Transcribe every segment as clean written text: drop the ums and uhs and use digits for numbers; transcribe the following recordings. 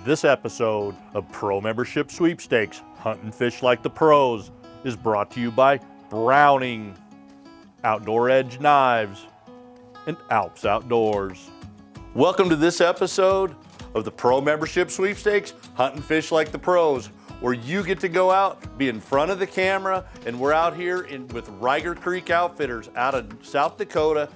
This episode of Pro Membership Sweepstakes, Hunt and Fish Like the Pros, is brought to you by Browning, Outdoor Edge Knives, and Alps Outdoors. Welcome to this episode of the Pro Membership Sweepstakes, Hunt and Fish Like the Pros, where you get to go out, be in front of the camera, and we're out here with Rieger Creek Outfitters out of South Dakota.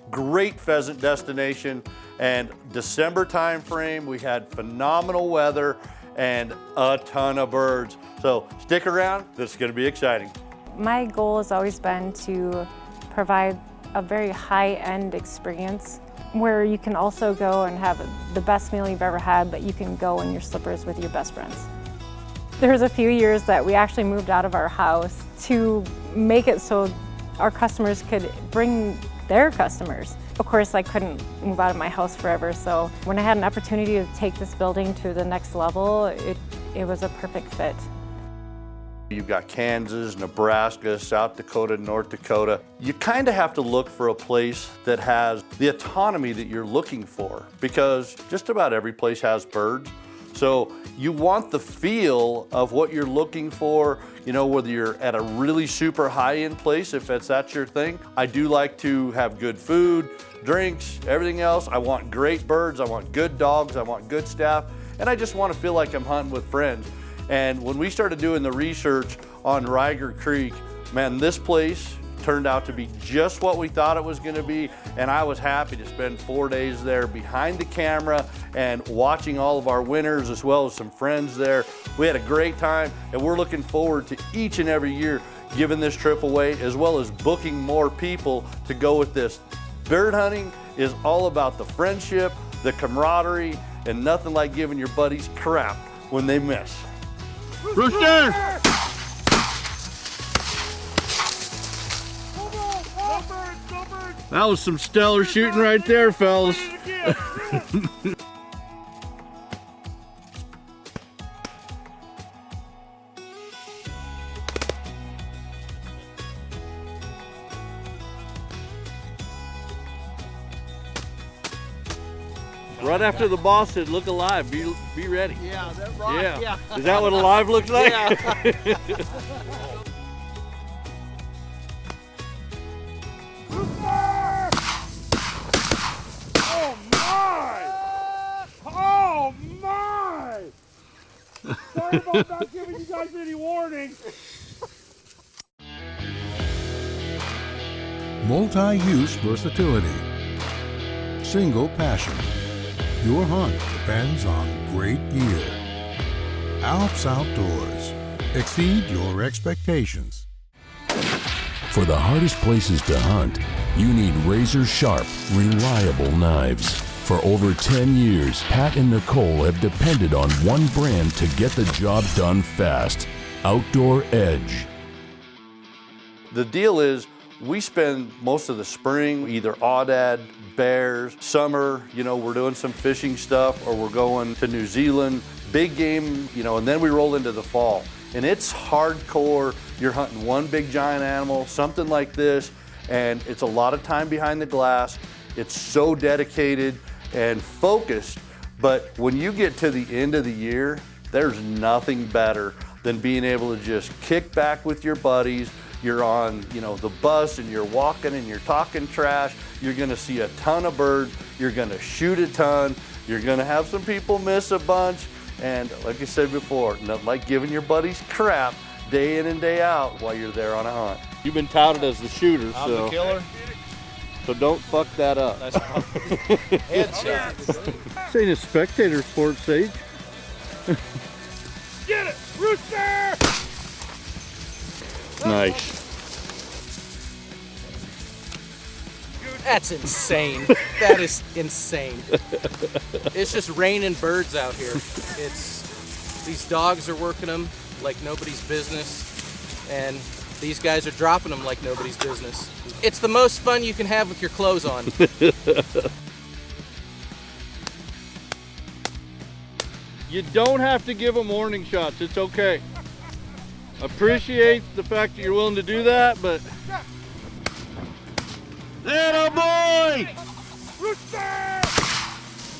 Great pheasant destination, and December time frame, we had phenomenal weather and a ton of birds. So stick around, this is gonna be exciting. My goal has always been to provide a very high-end experience where you can also go and have the best meal you've ever had, but you can go in your slippers with your best friends. There was a few years that we actually moved out of our house to make it so our customers could bring their customers. Of course, I couldn't move out of my house forever, so when I had an opportunity to take this building to the next level, it was a perfect fit. You've got Kansas, Nebraska, South Dakota, North Dakota. You kind of have to look for a place that has the autonomy that you're looking for, because just about every place has birds. So you want the feel of what you're looking for, you know, whether you're at a really super high-end place, if that's your thing. I do like to have good food, drinks, everything else. I want great birds, I want good dogs, I want good staff, and I just want to feel like I'm hunting with friends. And when we started doing the research on Rieger Creek, man, this place turned out to be just what we thought it was going to be, and I was happy to spend 4 days there behind the camera and watching all of our winners as well as some friends there. We had a great time, and we're looking forward to each and every year giving this trip away, as well as booking more people to go with this. Bird hunting is all about the friendship, the camaraderie, and nothing like giving your buddies crap when they miss. Rooster! That was some stellar shooting right there, fellas. Right after the boss said, "Look alive, be ready." Yeah, that right. Yeah. Is that what alive looks like? Yeah. Oh my! Sorry about not giving you guys any warning. Multi-use versatility. Single passion. Your hunt depends on great gear. Alps Outdoors. Exceed your expectations. For the hardest places to hunt, you need razor-sharp, reliable knives. For over 10 years, Pat and Nicole have depended on one brand to get the job done fast: Outdoor Edge. The deal is, we spend most of the spring either aoudad, bears, summer, you know, we're doing some fishing stuff, or we're going to New Zealand, big game, you know, and then we roll into the fall. And it's hardcore. You're hunting one big giant animal, something like this, and it's a lot of time behind the glass. It's so dedicated and focused, but when you get to the end of the year, there's nothing better than being able to just kick back with your buddies. You're on, you know, the bus and you're walking and you're talking trash. You're gonna see a ton of birds. You're gonna shoot a ton. You're gonna have some people miss a bunch. And like I said before, nothing like giving your buddies crap day in and day out while you're there on a hunt. You've been touted as the shooter, I'm the killer. So don't fuck that up. Nice headshot. This ain't a spectator sport, Sage. Get it, Rooster! Nice. That's insane. That is insane. It's just raining birds out here. These dogs are working them like nobody's business, and these guys are dropping them like nobody's business. It's the most fun you can have with your clothes on. You don't have to give them warning shots. It's okay. Appreciate the fact that you're willing to do that, but... Atta boy! Rooster!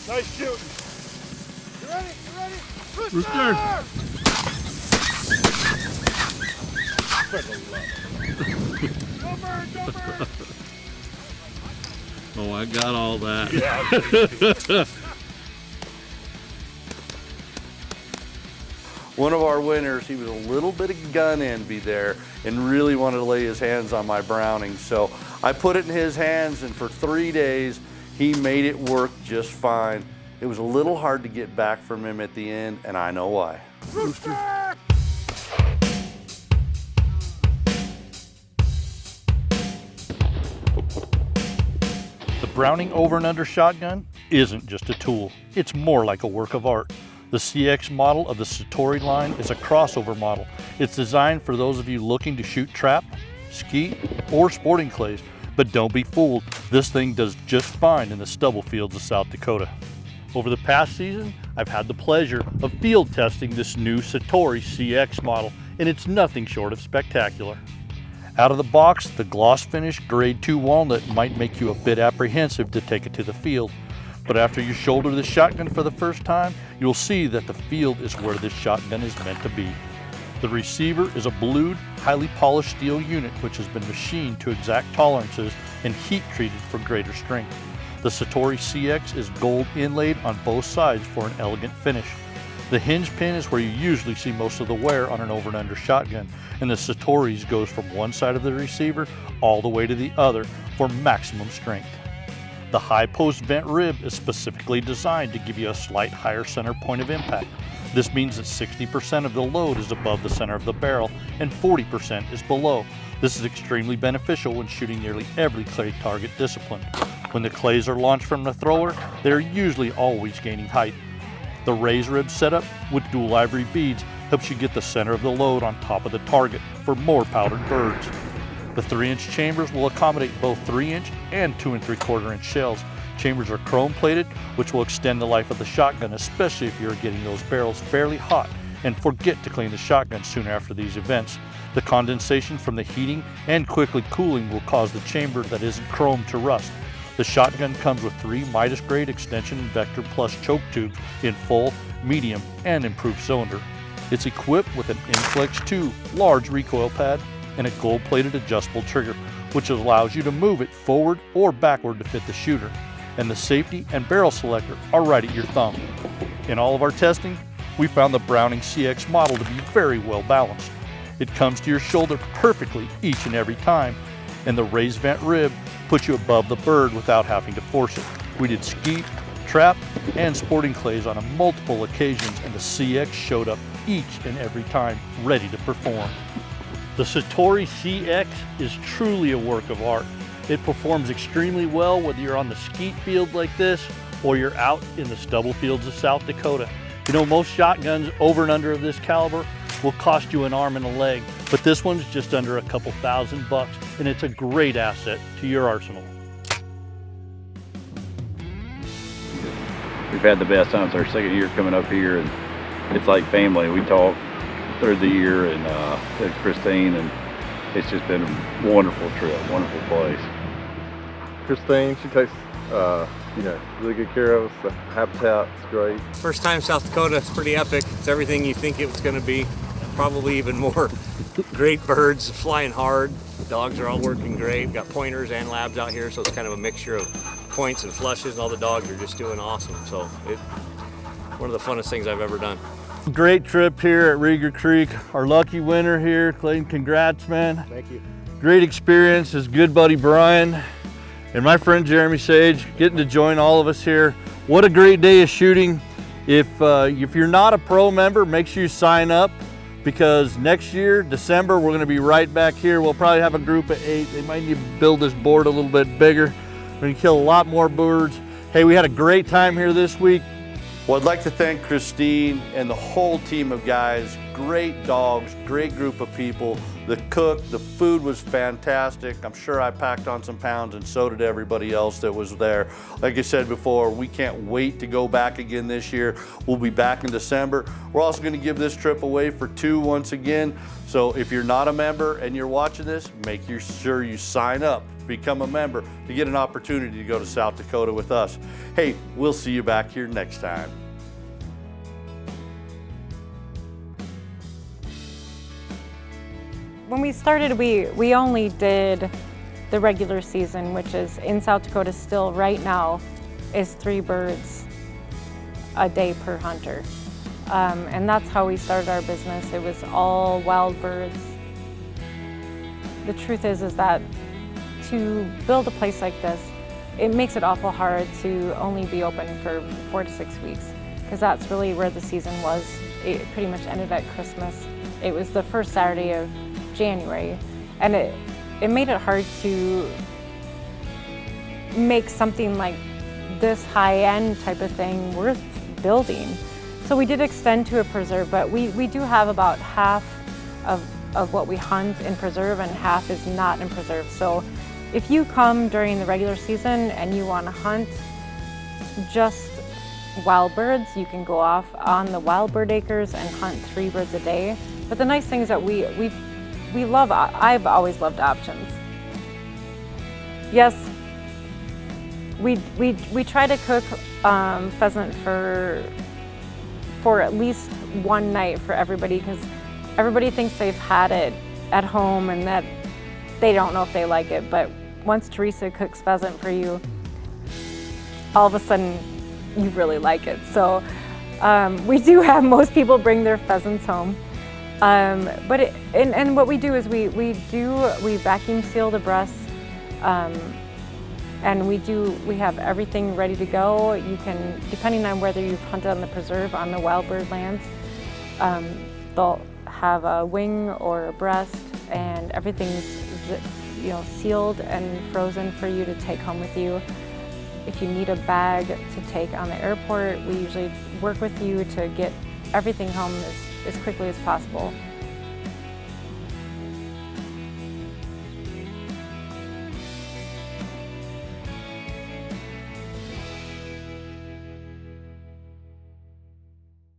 Nice shooting. Rooster! Go bird, go bird! Oh, I got all that. Yeah. One of our winners, he was a little bit of gun envy there and really wanted to lay his hands on my Browning. So I put it in his hands, and for 3 days, he made it work just fine. It was a little hard to get back from him at the end, and I know why. Rooster! The Browning over and under shotgun isn't just a tool, it's more like a work of art. The CX model of the Satori line is a crossover model. It's designed for those of you looking to shoot trap, skeet, or sporting clays. But don't be fooled, this thing does just fine in the stubble fields of South Dakota. Over the past season, I've had the pleasure of field testing this new Satori CX model, and it's nothing short of spectacular. Out of the box, the gloss finish grade 2 walnut might make you a bit apprehensive to take it to the field. But after you shoulder this shotgun for the first time, you'll see that the field is where this shotgun is meant to be. The receiver is a blued, highly polished steel unit which has been machined to exact tolerances and heat treated for greater strength. The Satori CX is gold inlaid on both sides for an elegant finish. The hinge pin is where you usually see most of the wear on an over and under shotgun, and the Satori's goes from one side of the receiver all the way to the other for maximum strength. The high post vent rib is specifically designed to give you a slight higher center point of impact. This means that 60% of the load is above the center of the barrel and 40% is below. This is extremely beneficial when shooting nearly every clay target discipline. When the clays are launched from the thrower, they are usually always gaining height. The raised rib setup with dual ivory beads helps you get the center of the load on top of the target for more powdered birds. The 3-inch chambers will accommodate both 3-inch and 2 3/4-inch shells. Chambers are chrome plated, which will extend the life of the shotgun, especially if you're getting those barrels fairly hot and forget to clean the shotgun soon after these events. The condensation from the heating and quickly cooling will cause the chamber that isn't chrome to rust. The shotgun comes with 3 Midas grade extension and Vector Plus choke tubes in full, medium, and improved cylinder. It's equipped with an Inflex 2 large recoil pad and a gold-plated adjustable trigger, which allows you to move it forward or backward to fit the shooter. And the safety and barrel selector are right at your thumb. In all of our testing, we found the Browning CX model to be very well balanced. It comes to your shoulder perfectly each and every time, and the raised vent rib puts you above the bird without having to force it. We did skeet, trap, and sporting clays on multiple occasions, and the CX showed up each and every time, ready to perform. The Satori CX is truly a work of art. It performs extremely well whether you're on the skeet field like this or you're out in the stubble fields of South Dakota. You know, most shotguns over and under of this caliber will cost you an arm and a leg, but this one's just under a couple $1,000, and it's a great asset to your arsenal. We've had the best time. It's our second year coming up here, and it's like family. We talk through the year, and Christine, and it's just been a wonderful trip, wonderful place. Christine, she takes really good care of us. The habitat's great. First time South Dakota, it's pretty epic. It's everything you think it was going to be, probably even more. Great birds, flying hard. The dogs are all working great. We've got pointers and labs out here, so it's kind of a mixture of points and flushes, and all the dogs are just doing awesome. So one of the funnest things I've ever done. Great trip here at Rieger Creek. Our lucky winner here. Clayton, congrats, man. Thank you. Great experience. His good buddy Brian and my friend Jeremy Sage getting to join all of us here. What a great day of shooting. If you're not a pro member, make sure you sign up, because next year, December, we're going to be right back here. We'll probably have a group of 8. They might need to build this board a little bit bigger. We're going to kill a lot more birds. Hey, we had a great time here this week. Well, I'd like to thank Christine and the whole team of guys. Great dogs, great group of people. The cook, the food was fantastic. I'm sure I packed on some pounds, and so did everybody else that was there. Like I said before, we can't wait to go back again this year. We'll be back in December. We're also going to give this trip away for 2 once again. So if you're not a member and you're watching this, make sure you sign up, become a member to get an opportunity to go to South Dakota with us. Hey, we'll see you back here next time. When we started, we only did the regular season, which is in South Dakota still right now is 3 birds a day per hunter. And that's how we started our business. It was all wild birds. The truth is that to build a place like this, it makes it awful hard to only be open for 4 to 6 weeks, because that's really where the season was. It pretty much ended at Christmas. It was the first Saturday of January, and it made it hard to make something like this high-end type of thing worth building. So we did extend to a preserve, but we do have about half of what we hunt in preserve and half is not in preserve. So if you come during the regular season and you want to hunt just wild birds, you can go off on the wild bird acres and hunt 3 birds a day. But the nice thing is that I've always loved options. Yes, we try to cook pheasant for at least one night for everybody, because everybody thinks they've had it at home and that they don't know if they like it. But once Teresa cooks pheasant for you, all of a sudden you really like it. So we do have most people bring their pheasants home. But what we do is we vacuum seal the breasts, and we have everything ready to go. You can, depending on whether you've hunted on the preserve, on the wild bird lands, they'll have a wing or a breast, and everything's sealed and frozen for you to take home with you. If you need a bag to take on the airport, we usually work with you to get everything home as quickly as possible.